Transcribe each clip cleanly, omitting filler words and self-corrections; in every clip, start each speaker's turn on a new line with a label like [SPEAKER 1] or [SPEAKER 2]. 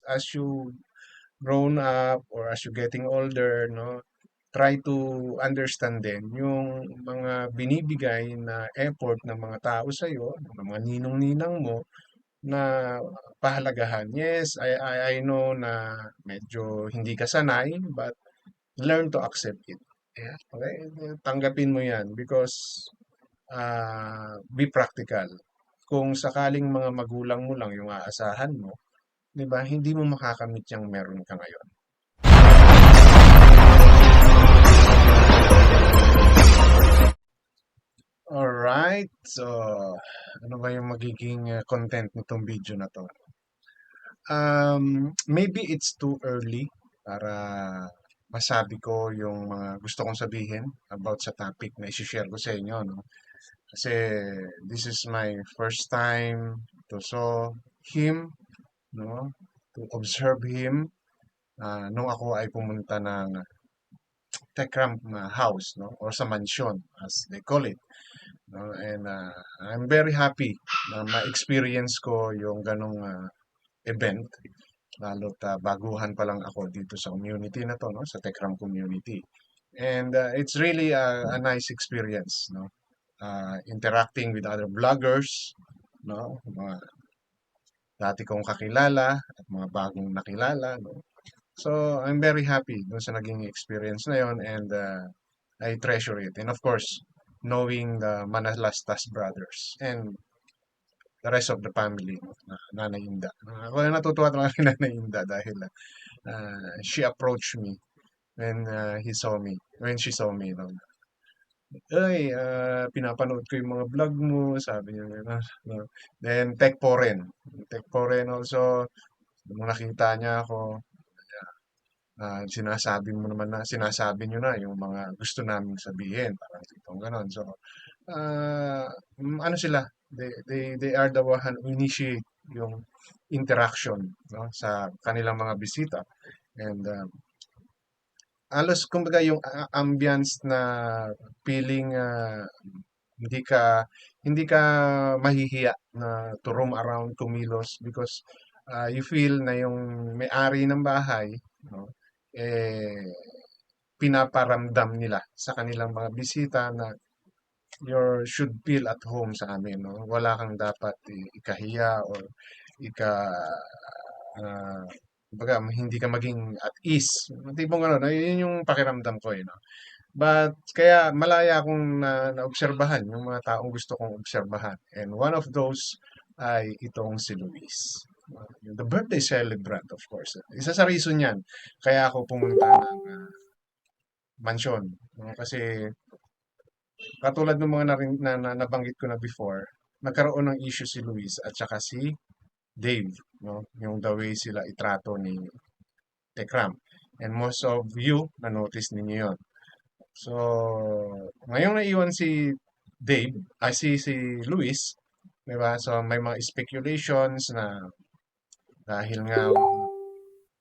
[SPEAKER 1] as you grown up or as you getting older, no, try to understand din yung mga binibigay na effort ng mga tao sa iyo, ng mga ninong-ninang mo na pahalagahan. Yes, I know na medyo hindi ka sanay, but learn to accept it. Yeah, okay? Tanggapin mo yan because be practical. Kung sakaling mga magulang mo lang yung aasahan mo, 'di ba? Hindi mo makakamit yung meron ka ngayon. Alright, so ano ba yung magiging content nitong video na to? Maybe it's too early para masabi ko yung mga gusto kong sabihin about sa topic na isi-share ko sa inyo, no? Kasi this is my first time to saw him, no? To observe him nung ako ay pumunta ng Tekram house, no? Or sa mansion as they call it, no? And I'm very happy na ma-experience ko yung ganong event. Lalo't baguhan pa lang ako dito sa community na to, no? Sa Tekram community. And it's really a nice experience, no? Interacting with other vloggers, no? Mga dati kong kakilala at mga bagong nakilala, no? So, I'm very happy dun sa naging experience na yon, and I treasure it. And of course, knowing the Manalastas brothers and the rest of the family, no? Nanay Inda. Ako na natutuwa talaga kay Nanay Inda dahil she approached me when she saw me. No? Ay, pinapanood ko yung mga vlog mo, sabi niya gano'n. No? Then, Tech Foreign. Tech Foreign also, nung nakita niya ako, sinasabi niyo na yung mga gusto naming sabihin, parang tipong gano'n. So, ano sila, they are the one who initiate yung interaction, no, sa kanilang mga bisita. And alos kumbaga yung ambience na feeling hindi ka hindi ka mahihiya na to roam around, kumilos because you feel na yung may-ari ng bahay, no, eh pinaparamdam nila sa kanilang mga bisita na you should feel at home sa amin, no? Wala kang dapat ikahiya or ika kumbaga hindi ka maging at ease. Tipong ano, no? Yun yung pakiramdam ko, no? But kaya malaya akong naobserbahan yung mga taong gusto kong obserbahan. And one of those ay itong si Luis. The birthday celebrant, of course. Isa sa reason yan. Kaya ako pumunta ng mansyon. No? Kasi katulad ng mga nabanggit ko na before, nagkaroon ng issue si Luis at saka si Dave. No? Yung the way sila itrato ni Tekram. And most of you, na-notice ninyo yun. So, ngayong naiwan si Dave, si Luis, di ba? So, may mga speculations na dahil nga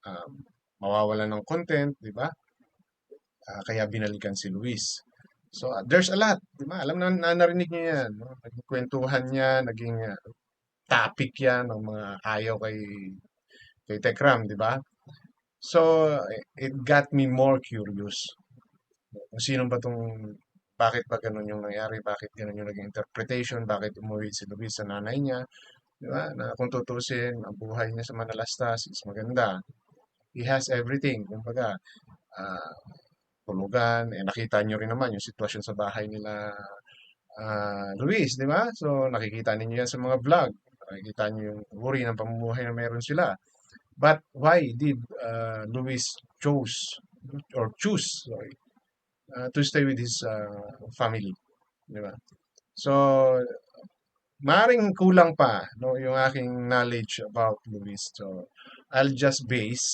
[SPEAKER 1] um, mawawalan ng content, di ba? Kaya binalikan si Luis. So, there's a lot, di ba? Alam na narinig niyo yan, no? Naging kwentuhan niya, naging topic yan ng mga ayaw kay Tekram, di ba? So, it got me more curious. Kung sino ba tong, bakit ba ganun yung nangyari, bakit ganun yung naging interpretation, bakit umuwi si Luis sa nanay niya, di ba? Na kung tutusin, ang buhay niya sa Manalastas is maganda. He has everything. Kumbaga, ah, tulugan, nakita niyo rin naman yung sitwasyon sa bahay nila Luis, di ba? So, nakikita ninyo yan sa mga vlog. Nakikita niyo yung uri ng pamumuhay na meron sila. But why did Luis choose, sorry, to stay with his family, di ba? So, maaaring kulang pa, no, yung aking knowledge about Luis. So, I'll just base,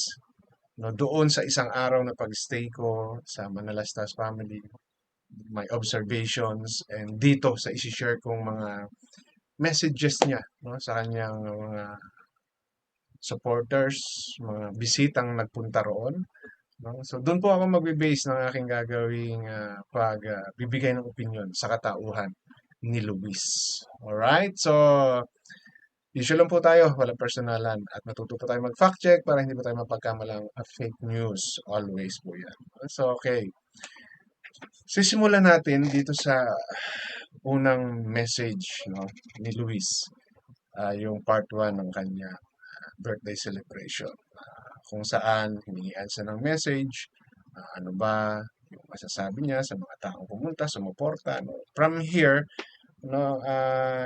[SPEAKER 1] no, doon sa isang araw na pag-stay ko sa Manalastas family, my observations, and dito sa isi-share kong mga messages niya, no, sa kanyang mga supporters, mga bisitang nagpunta roon. No? So doon po ako magbe-base ng aking gagawing bibigay ng opinion sa katauhan ni Luis. Alright? So issue lang po tayo, walang personalan. At matuto po tayo mag-fact check para hindi po tayo mapagkamalang fake news. Always po yan. So, okay. Sisimulan natin dito sa unang message, no, ni Luis. Yung part 1 ng kanya birthday celebration. Kung saan hiningian siya ng message, ano ba yung masasabi niya sa mga taong pumunta, sumuporta. No? From here, no,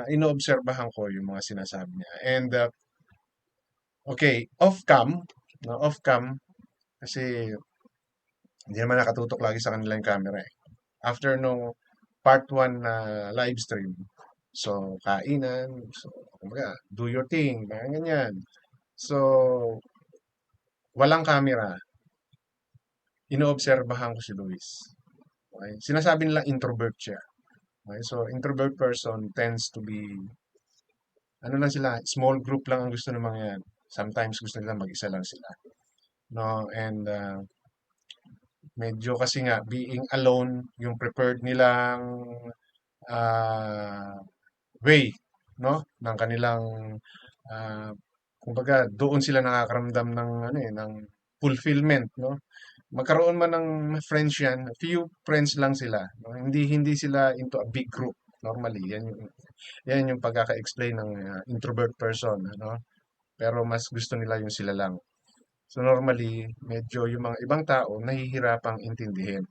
[SPEAKER 1] inoobserbahan ko yung mga sinasabi niya. And okay, off-cam, no, off-cam, kasi hindi naman nakatutok lagi sa kanilang camera eh. After nung part 1 na live stream, so kainan, so kumbaga, do your thing, mga ganyan. So, walang camera, inoobserbahan ko si Luis. Okay? Sinasabi nila introvert siya. Okay? So, introvert person tends to be, ano lang sila, small group lang ang gusto ng mga yan. Sometimes gusto nila mag-isa lang sila. No? And medyo kasi nga, being alone, yung prepared nilang ah, way, no? Ng kanilang, ah, kumbaga, doon sila nakakaramdam ng, ano eh, ng fulfillment, no? Magkaroon man ng friends yan, few friends lang sila. No? Hindi sila into a big group. Normally, yan yung pagkaka-explain ng introvert person, ano? Pero mas gusto nila yung sila lang. So normally, medyo yung mga ibang tao nahihirapang intindihin,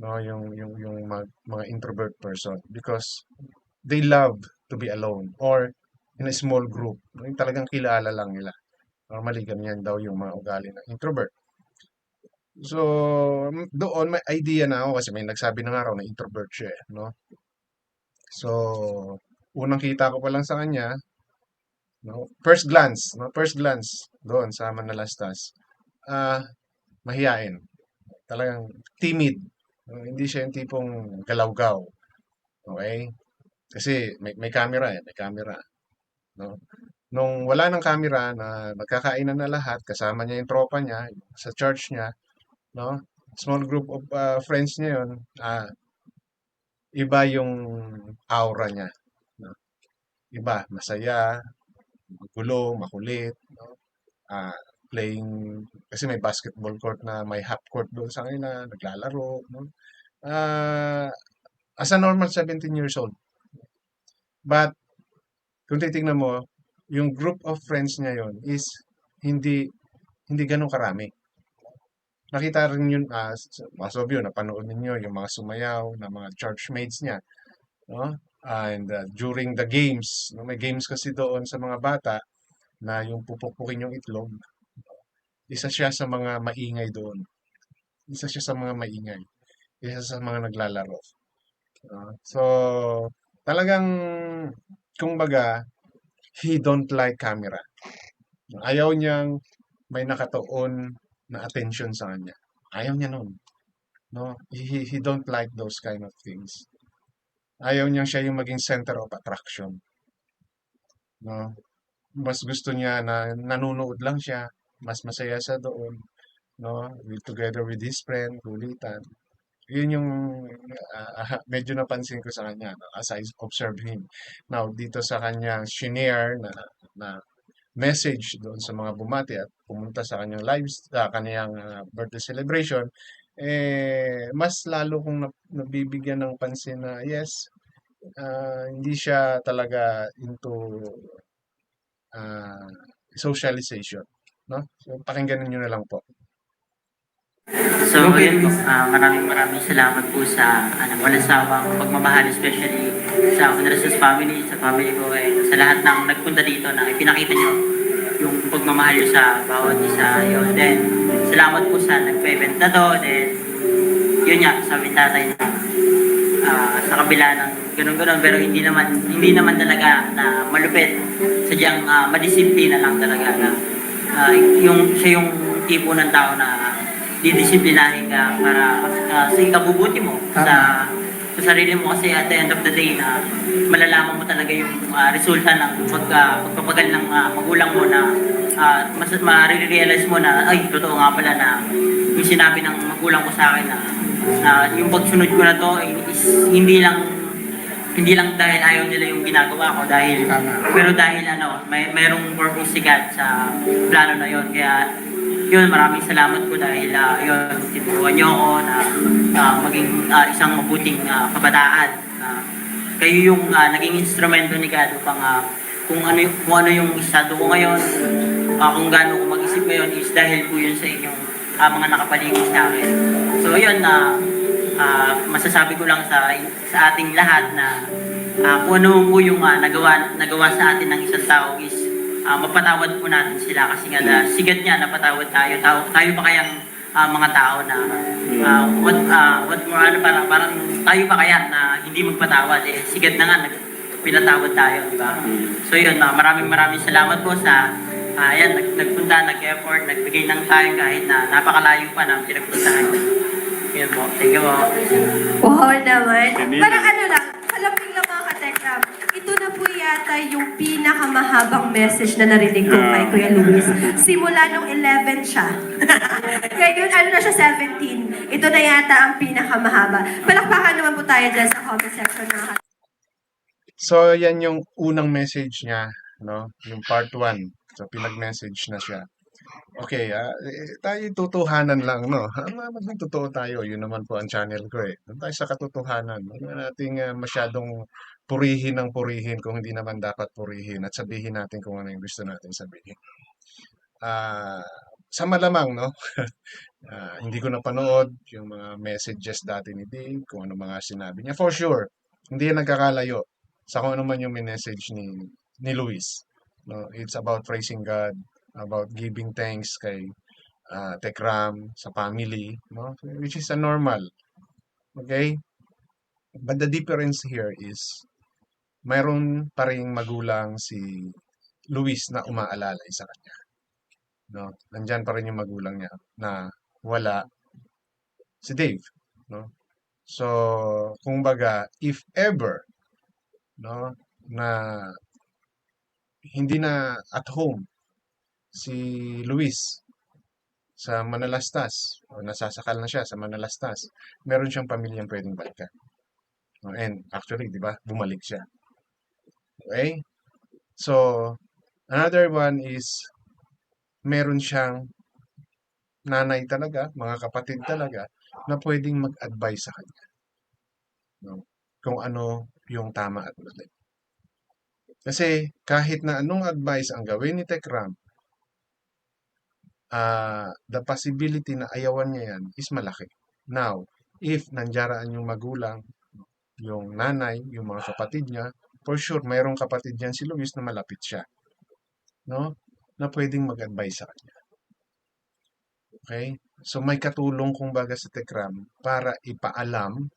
[SPEAKER 1] no, yung mga introvert person because they love to be alone or in a small group. No? Yung talagang kilala lang nila. Normally, ganyan daw yung mga ugali ng introvert. So, doon may idea na ako kasi may nagsabi na nga raw na introvert siya, no? So, unang kita ko pa lang sa kanya, no? First glance doon sa Manalastas. Ah, mahiyain, talagang timid. No? Hindi siya yung tipong galaw-gaw, okay? Kasi may camera may camera, no? Nung wala ng camera na nagkakainan na lahat, kasama niya yung tropa niya sa church niya, no? Small group of friends niya yun, iba yung aura niya, no? Iba, masaya, magulo, makulit, no? Ah, playing, kasi may basketball court na may half court doon sa kanila, naglalaro, no? Ah, as a normal 17 years old. But, kung titingnan mo, yung group of friends niya yon is hindi hindi ganun karami. Nakita rin yun, mga sobyo, napanood ninyo yung mga sumayaw na mga churchmates niya, no? And during the games, no, may games kasi doon sa mga bata na yung pupukpukin yung itlog, isa siya sa mga maingay doon. Isa siya sa mga maingay. Isa sa mga naglalaro. So, talagang, kumbaga, he don't like camera. Ayaw niyang may nakatuon na attention sa kanya. Ayaw niya nun. No? He don't like those kind of things. Ayaw niya siya yung maging center of attraction. No? Mas gusto niya na nanonood lang siya. Mas masaya sa doon. No? Together with his friend, kulitan. Yun yung medyo napansin ko sa kanya, no? As I observe him. Now, dito sa kanya shinare na message doon sa mga bumati at pumunta sa kanyang kanyang birthday celebration, mas lalo kong nabibigyan ng pansin na yes, hindi siya talaga into ah, socialization, no? So, pakinggan niyo na lang po.
[SPEAKER 2] So, yun po, maraming salamat po sa walang sawang pagmamahal, especially sa Onresos family, sa family ko, sa lahat ng nagpunta dito na ipinakita nyo yung pagmamahal nyo sa bawat isa. Yun. Then, salamat po sa nagpa-event na to. Then, yun nga, sabi ni tatay na sa kabila ng ganun-ganun, pero hindi naman talaga na malupit. Sadyang madisiplina lang talaga na siya yung tipo ng tao na didisiplinahin ka para sa ikabubuti mo sa sarili mo, kasi at the end of the day na malalaman mo talaga yung resulta ng pagpapagal ng magulang mo na marirealize mo na ay totoo nga pala na yung sinabi ng magulang ko sa akin na yung pagsunod ko na to is hindi lang dahil ayaw nila yung ginagawa ko, pero dahil mayroong purpose si God sa plano na yon. Kaya yun, maraming salamat po dahil yun, tinuruan niyo ako na maging isang mabuting kabataan. Kayo yung naging instrumento ni God upang kung ano yung estado ko ngayon, kung gaano ko mag-isip ngayon is dahil po yun sa inyong mga nakapaligid sa akin. So yun, masasabi ko lang sa ating lahat na kung ano po yung nagawa sa atin ng isang tao is mapatawad po natin sila kasi nga sigat niya napatawad tayo pa kayang mga tao na what more parang tayo pa kaya na hindi magpatawad sigat na nga pinatawad tayo, di ba? So yun, maraming salamat po sa nagpunta, nag-effort, nagbigay ng time kahit na napakalayo pa ng pinagpuntahan. Yun po. Thank you po.
[SPEAKER 3] Wow naman. Parang ano lang, kalaping lang mga katekram. Ito na po yata yung pinakamahabang message na narinig ko kay Kuya Luis. Simula nung 11 siya. Ngayon, ano na siya, 17. Ito na yata ang pinakamahaba. Palakpakan naman po tayo dyan sa comment section mga katekram.
[SPEAKER 1] So, yan yung unang message niya, no? Yung part 1. So, pinag-message na siya. Okay, tayo tutuhanan lang, no? Maging totoo tayo. Yun naman po ang channel ko, eh. Doon tayo sa katotohanan. Huwag na nating masyadong purihin ng purihin kung hindi naman dapat purihin at sabihin natin kung ano yung gusto natin sabihin. Sa malamang, no? Hindi ko napanood yung mga messages dati ni Dave, kung ano mga sinabi niya. For sure, hindi yan nagkakalayo sa kung ano man yung message ni Luis. No? It's about praising God, about giving thanks kay Tekram, sa family, no? Which is a normal. Okay? But the difference here is, mayroon pa ring magulang si Luis na umaalalay sa kanya. No? Nandyan pa rin yung magulang niya na wala si Dave. No? So, kumbaga, if ever, no, na hindi na at home si Luis sa Manalastas o nasasakal na siya sa Manalastas, meron siyang pamilyang pwedeng balikan. And actually, di ba, bumalik siya. Okay? So, another one is, meron siyang nanay talaga, mga kapatid talaga, na pwedeng mag-advise sa kanya. No? Kung ano yung tama at mali. Kasi kahit na anong advice ang gawin ni Tekram, the possibility na ayawan niya yan is malaki. Now, if nandiyan yung magulang, yung nanay, yung mga kapatid niya, for sure, mayroong kapatid niyan si Luis na malapit siya. No? Na pwedeng mag-advise sa kanya. Okay? So, may katulong kumbaga sa Tekram para ipaalam,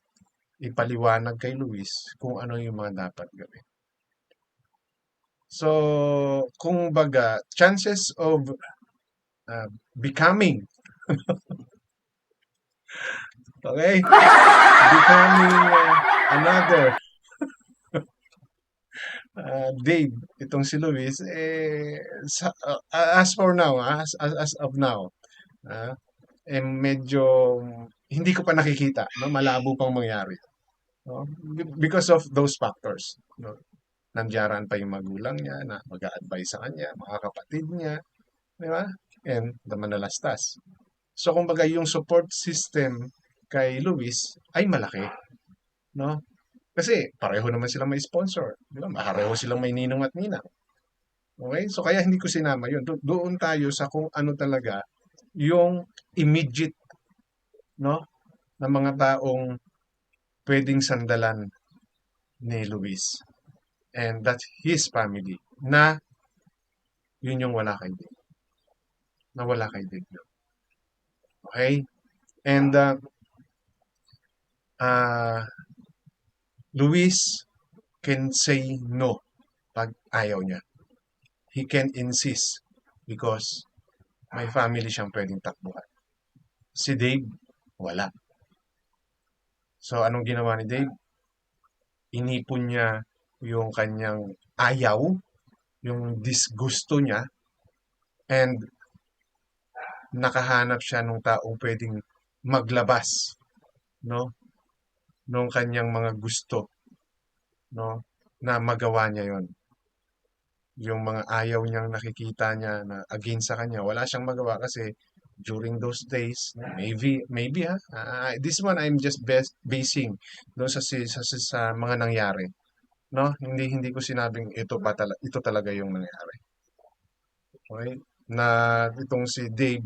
[SPEAKER 1] ipaliwanag kay Luis kung ano yung mga dapat gawin. So, kung baga, chances of becoming, okay? Becoming another Dave, itong si Luis, as for now, as of now, medyo hindi ko pa nakikita, no? Malabo pang mangyari. No? Because of those factors. No? Nandiyaran pa yung magulang niya na mag-a-advise sa kanya, mga kapatid niya, di ba? And the Manalastas. So, kumbaga, yung support system kay Luis ay malaki. No? Kasi pareho naman silang may sponsor. Di ba? Pareho silang may ninong at ninang. Okay? So, kaya hindi ko sinama yun. Doon tayo sa kung ano talaga yung immediate, no, na mga taong pwedeng sandalan ni Luis. And that's his family na yun yung wala kay Dave. Na wala kay Dave yun. Okay? And Luis can say no pag ayaw niya. He can insist because may family siyang pwedeng takbuhan. Si Dave, wala. So, anong ginawa ni Dave? Inipon niya yung kanyang ayaw, yung disgusto niya, and nakahanap siya ng taong pwedeng maglabas, no, nung kanyang mga gusto no, na magawa niya yon. Yung mga ayaw niyang nakikita niya na against sa kanya, wala siyang magawa kasi during those days, no, maybe this one I'm just basing doon sa mga nangyari, no? Hindi ko sinabing ito talaga yung nangyari. Okay? Na itong si Dave,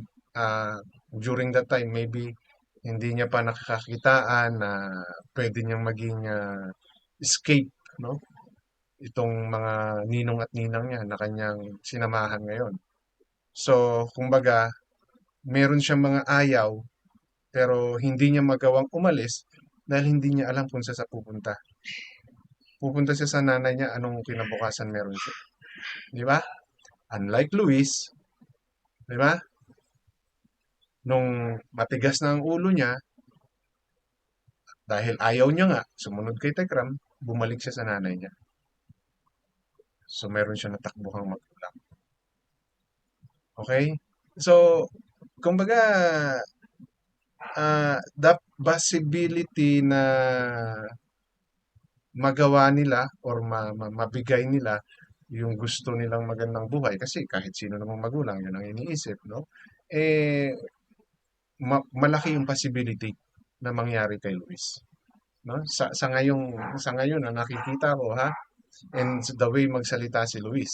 [SPEAKER 1] during that time, maybe hindi niya pa nakakakitaan na pwede niyang maging escape, no? Itong mga ninong at ninang niya na kanyang sinamahan ngayon. So, kumbaga, meron siyang mga ayaw, pero hindi niya magawang umalis dahil hindi niya alam kung saan sa pupunta. Pupunta siya sa nanay niya, anong kinabukasan meron siya. Di ba? Unlike Luis, di ba? Nung matigas na ang ulo niya, dahil ayaw niya nga, sumunod kay Tekram, bumalik siya sa nanay niya. So, meron siya natakbuhang magulang. Okay? So, kumbaga, the possibility na magawa nila or mabigay nila yung gusto nilang magandang buhay kasi kahit sino namang magulang yun ang iniisip, no? Eh, malaki yung possibility na mangyari kay Luis, no? Sa ngayon na nakikita ko, ha, and the way magsalita si Luis,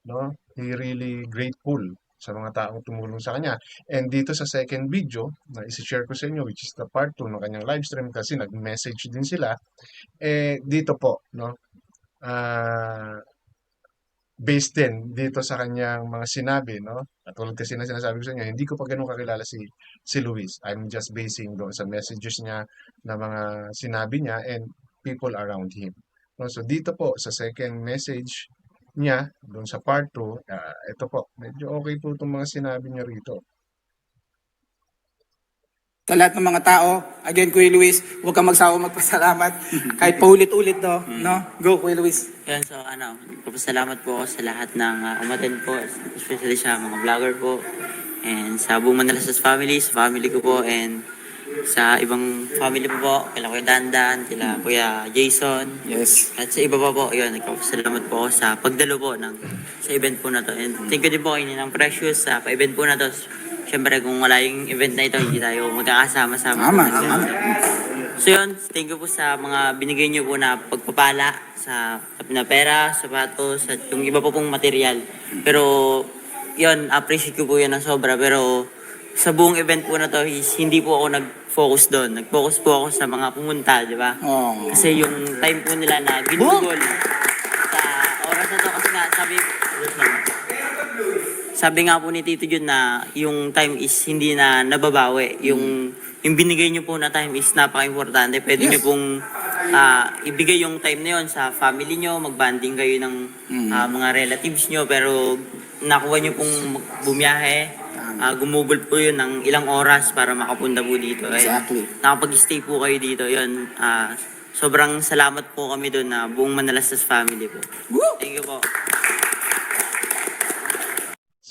[SPEAKER 1] no? He really grateful sa mga taong tumulong sa kanya. And dito sa second video na isi-share ko sa inyo, which is the part 2 ng kanyang live stream kasi nag-message din sila, dito po, no? Ah, based din dito sa kanyang mga sinabi, no? Katulad kasi na sinasabi ko sa inyo, hindi ko pa ganun kakilala si Luis. I'm just basing doon sa messages niya na mga sinabi niya and people around him. No? So dito po sa second message niya, doon sa part 2, ito po, medyo okay po itong mga sinabi niya rito.
[SPEAKER 4] Sa lahat ng mga tao, again, Kuya Luis, huwag kang magsawa magpasalamat. Kahit paulit-ulit, no? No? Go, Kuya Luis.
[SPEAKER 2] Yan, so papasalamat po ako sa lahat ng umattend po, especially sa mga vlogger po, and sa buong Manalastas family, sa family ko po, and sa ibang family po, kila Kuya Dandan, kila Kuya Jason,
[SPEAKER 4] Yes.
[SPEAKER 2] at sa iba pa po, yun, nagpapasalamat po ako sa pagdalo po sa event po na to. And thank you din po kay Ninang Precious sa pa-event po na to. Siyempre, kung wala yung event na ito, hindi tayo magkakasama-sama.
[SPEAKER 4] Tama, tama.
[SPEAKER 2] So yun, thank you po sa mga binigay niyo po na pagpapala sa na pera, sapatos, at yung iba po pong material. Pero yun, appreciate ko po yan ng sobra. Pero sa buong event po na to, hindi po ako nag-focus doon. Nag-focus po ako sa mga pumunta, di ba?
[SPEAKER 4] Oh.
[SPEAKER 2] Kasi yung time po nila na ginugol sa oras na to, kasi nga sabi nga po ni Tito Jun na yung time is hindi na nababawi. Yung binigay niyo po na time is napaka-importante. Pwede niyo pong ibigay yung time na yon sa family niyo, mag-banding kayo ng mga relatives niyo, pero nakuha niyo pong bumiyahe, gumugol po yun ng ilang oras para makapunta po dito.
[SPEAKER 4] Exactly.
[SPEAKER 2] Nakapag-stay po kayo dito. Yun, sobrang salamat po kami doon na buong Manalastas family po.
[SPEAKER 4] Woo!
[SPEAKER 2] Thank you po.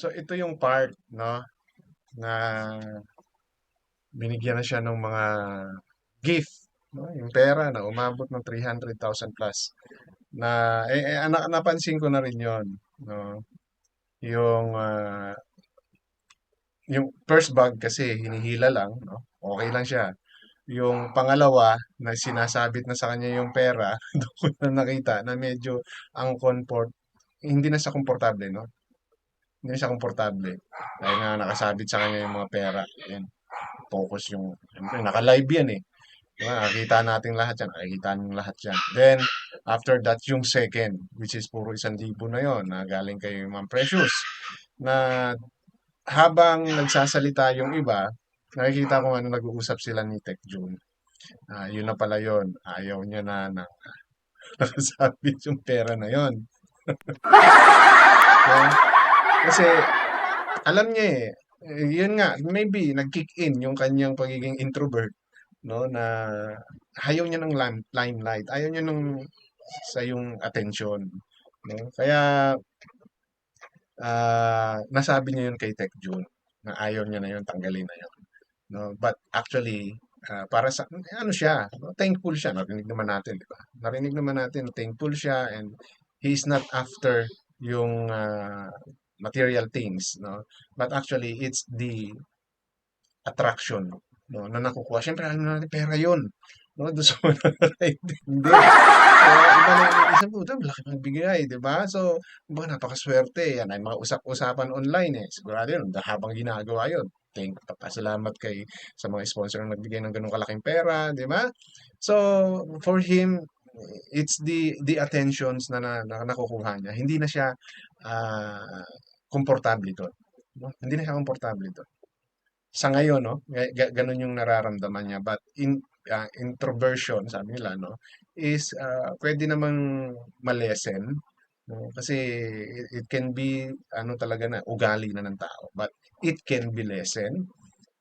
[SPEAKER 1] So ito yung part, no, na binigyan na siya ng mga gift, no, yung pera na umabot ng 300,000 plus. Na napansin ko na rin 'yon, no. Yung yung first bag kasi hinihila lang, no. Okay lang siya. Yung pangalawa na sinasabit na sa kanya yung pera, doon ko na nakita na medyo ang hindi na siya komportable, no. Hindi na siya komportable. Dahil nga nakasabit sa kanya yung mga pera. Yan. Focus yung, siyempre, naka-live yan eh. Diba? Nakikita natin lahat yan. Nakikita niyo lahat yan. Then, after that, yung second, which is puro 1,000 na yon na galing kay Ma'am Precious. Na habang nagsasalita yung iba, nakikita ko ano nag-uusap sila ni Tech June. Yun na pala yun. Ayaw niya na nakasabit yung pera na yon. Kasi alam niya yun nga, maybe nag-kick in yung kanyang pagiging introvert, no, na ayaw niya ng limelight, ayaw niya sa yung attention, no? Kaya nasabi niya yun kay Tech June na ayaw niya na yun, tanggalin na yun, no? But actually, para sa ano siya, no, thankful siya. Narinig naman natin, di ba? Narinig naman natin, thankful siya and he's not after yung material things, no? But actually, it's the attraction, no, na nakukuha. Siyempre, alam natin, pera yun. No, doon sa mananay, hindi. So, iba na yung isang puto, malaki pang bigay, di ba? So, ba, napakaswerte. Yan ay mga usap-usapan online eh. Sigurado yun, habang ginagawa yun. Pasalamat kay sa mga sponsor na nagbigay ng ganung kalaking pera, di ba? So, for him, it's the attentions na nakukuha niya. Hindi na siya komportable doon. No? Hindi na siya komportable doon. Sa ngayon, no, ganun yung nararamdaman niya. But introversion, sabi nila, no, is pwede namang malesen, no? Kasi it can be ano talaga na ugali na ng tao. But it can be lessened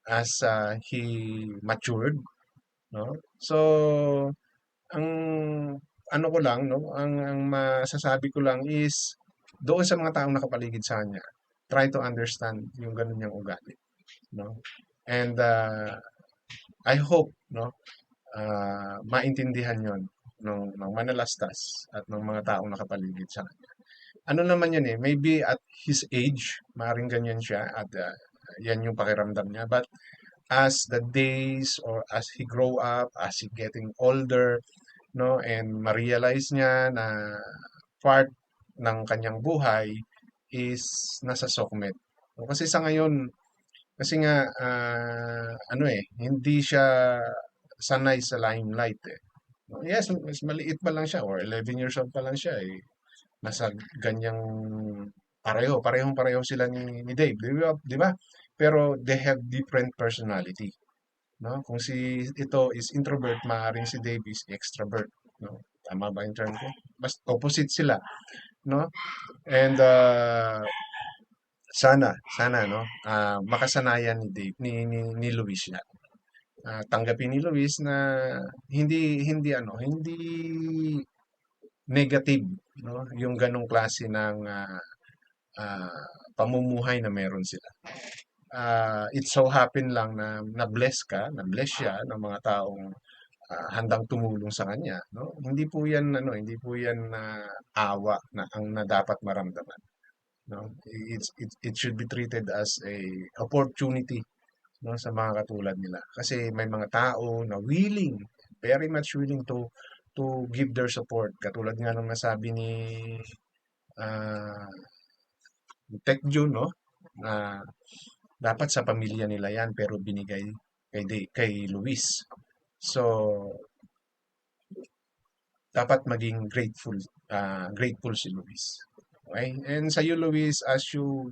[SPEAKER 1] as he matured, no? So, ang ano ko lang, no, ang masasabi ko lang is doon sa mga taong nakapaligid sa kanya, try to understand yung ganun niyang ugali, no? And I hope, no, maintindihan yon ng manalastas at ng mga taong nakapaligid sa kanya. Ano naman yun eh, maybe at his age, maaaring ganyan siya at yan yung pakiramdam niya. But as the days or as he grow up, as he getting older, no, and ma-realize niya na part ng kanyang buhay is nasa sokmed. No, kasi sa ngayon, kasi nga, ano eh, hindi siya sanay sa limelight eh. No, yes, mas maliit pa lang siya or 11 years old pa lang siya eh. Nasa ganyang parehong-pareho sila ni Dave, di ba? Pero they have different personality, no? Kung si ito is introvert, maaaring si Dave is extrovert, no? Tama ba yung term ko? Mas opposite sila, no? And sana no, makasanayan ni Dave ni Luis yan. Tanggapin ni Luis na hindi negative, no, yung ganong klase ng pamumuhay na meron sila. It so happen lang na na-bless siya ng mga taong handang tumulong sa kanya, no? Hindi po yan na awa na ang na dapat maramdaman, no? It should be treated as a opportunity, no, sa mga katulad nila. Kasi may mga tao na willing, very much willing to give their support. Katulad nga ng nasabi ni uh, Tech June, no? Na dapat sa pamilya nila yan pero binigay kay Luis. So, dapat maging grateful si Luis. Okay? And sa iyo, Luis, as you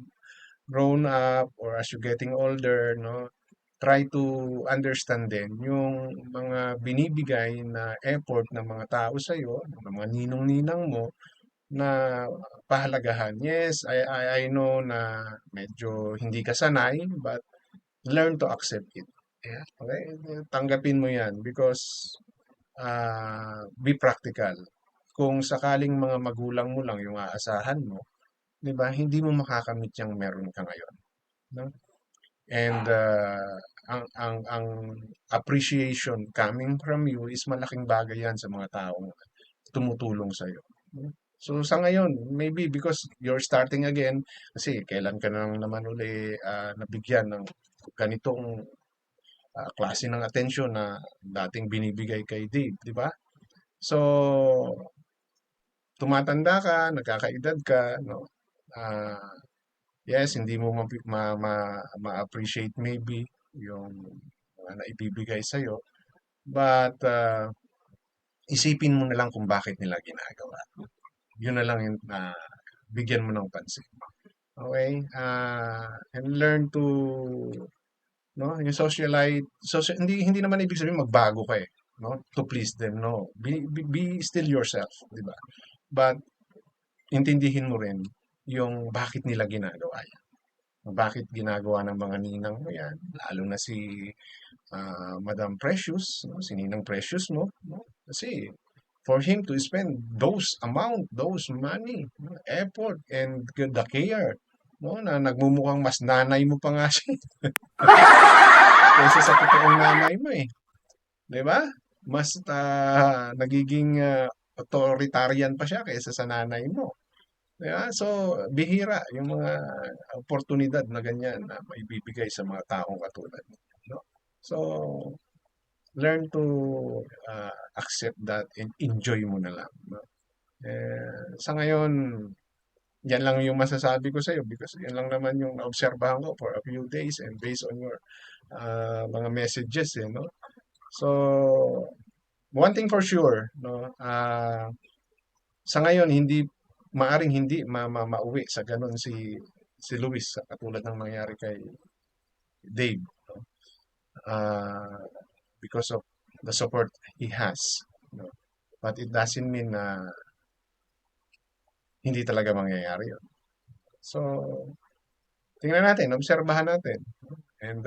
[SPEAKER 1] grown up or as you getting older, no, try to understand din yung mga binibigay na effort ng mga tao sa iyo, ng mga ninong-ninang mo na pahalagahan. Yes, I know na medyo hindi ka sanay, but learn to accept it. Yeah, okay? Tanggapin mo 'yan because be practical. Kung sakaling mga magulang mo lang yung aasahan mo, 'di ba? Hindi mo makakamit yung meron ka ngayon, no? And ang appreciation coming from you is malaking bagay yan sa mga taong tumutulong sa iyo. So sa ngayon, maybe because you're starting again, kasi kailan ka nang naman uli nabigyan ng ganitong klase ng atensyon na dating binibigay kay Dave, di ba? So, tumatanda ka, nagkakaedad ka, no? Ah, yes, hindi mo ma-appreciate maybe yung mga naibibigay sa'yo, but isipin mo na lang kung bakit nila ginagawa. Yun na lang yung bigyan mo ng pansin. Okay? And learn to, no, yung hindi naman ibig sabihin magbago ka eh, no, to please them, no. Be still yourself, di ba? But intindihin mo rin yung bakit nila ginagawa yan. Bakit ginagawa ng mga ninang mo yan, lalo na si Madam Precious, no? Si Ninang Precious mo, no? Kasi for him to spend those money, no, effort, and the care, no, na nagmumukhang mas nanay mo pa nga siya kaysa sa totoong nanay mo eh. 'Di ba? Mas nagiging authoritarian pa siya kaysa sa nanay mo. 'Di ba? So, bihira yung mga oportunidad na ganyan na maibibigay sa mga taong katulad mo, no? So, learn to accept that and enjoy mo na lang, no? Sa ngayon, yan lang yung masasabi ko sa'yo because yan lang naman yung naobserbahan ko for a few days and based on your mga messages, no? So, one thing for sure, no? Sa ngayon, maaring hindi mauwi sa ganun si Luis, katulad ng nangyari kay Dave, no? Ah, because of the support he has, no? But it doesn't mean na hindi talaga mangyayari yun. So, tingnan natin, obserbahan natin. And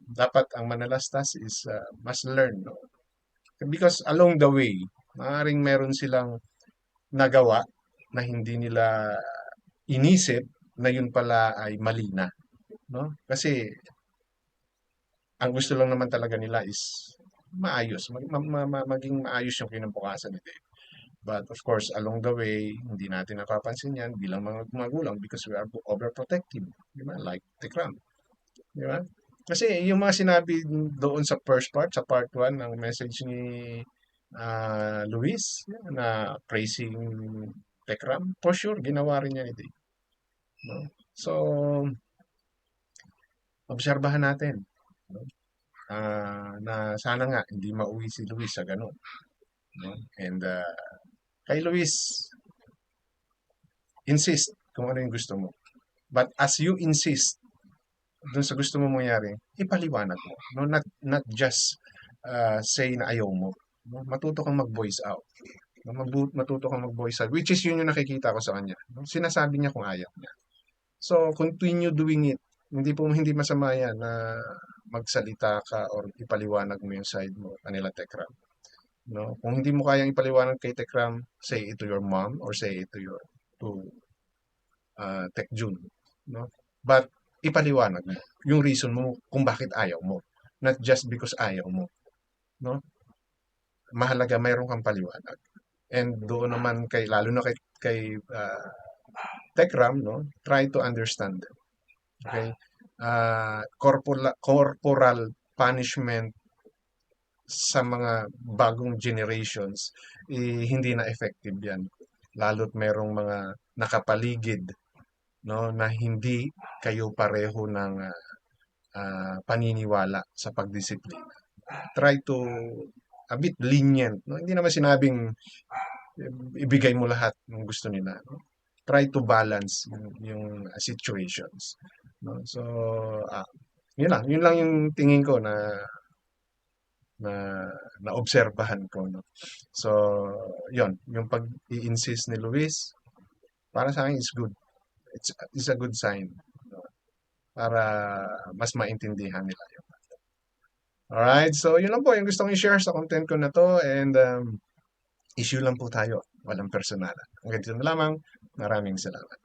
[SPEAKER 1] dapat ang manalastas is must learn. No? Because along the way, maaaring meron silang nagawa na hindi nila inisip na yun pala ay mali na. No? Kasi ang gusto lang naman talaga nila is maayos, maging maayos yung kinabukasan nila. But of course, along the way, hindi natin napapansin yan bilang mga magulang because we are overprotective. Di ba? Like Tikram. Di ba? Kasi yung mga sinabi doon sa first part, sa part 1 ng message ni Luis na praising Tekram, for sure, ginawa rin niya ni Dave. No? So, obserbahan natin. No? Na sana nga hindi mauwi si Luis sa ganun. No? And kay Luis, insist kung ano yung gusto mo. But as you insist dun sa gusto mo mangyari, ipaliwanag mo. No? Not just say na ayaw mo. No? Matuto kang mag-voice out. No? Matuto kang mag-voice out. Which is yun yung nakikita ko sa kanya. No? Sinasabi niya kung ayaw niya. So, continue doing it. Hindi masama yan na magsalita ka or ipaliwanag mo yung side mo kanila Tekram. No? Kung hindi mo kayang ipaliwanag kay Tekram, say it to your mom or say it to Tek Jun. No? But ipaliwanag mo yung reason mo kung bakit ayaw mo. Not just because ayaw mo. No? Mahalaga mayroon kang paliwanag. And doon naman lalo na kay Tekram, no? Try to understand them. Okay? Corporal punishment sa mga bagong generations, hindi na effective yan. Lalo't merong mga nakapaligid, no, na hindi kayo pareho ng paniniwala sa pagdisiplina. Try to a bit lenient. No? Hindi naman sinabing ibigay mo lahat ng gusto nila. No? Try to balance yung situations. No? So, yun lang yung tingin ko na naobserbahan ko. No? So, yung pag-i-insist ni Luis, para sa akin is good. It's a good sign. No? Para mas maintindihan nila yun. Alright, so yun lang po yung gusto kong i-share sa content ko na to and issue lang po tayo. Walang personalan. Hanggang dito na lamang. Maraming salamat.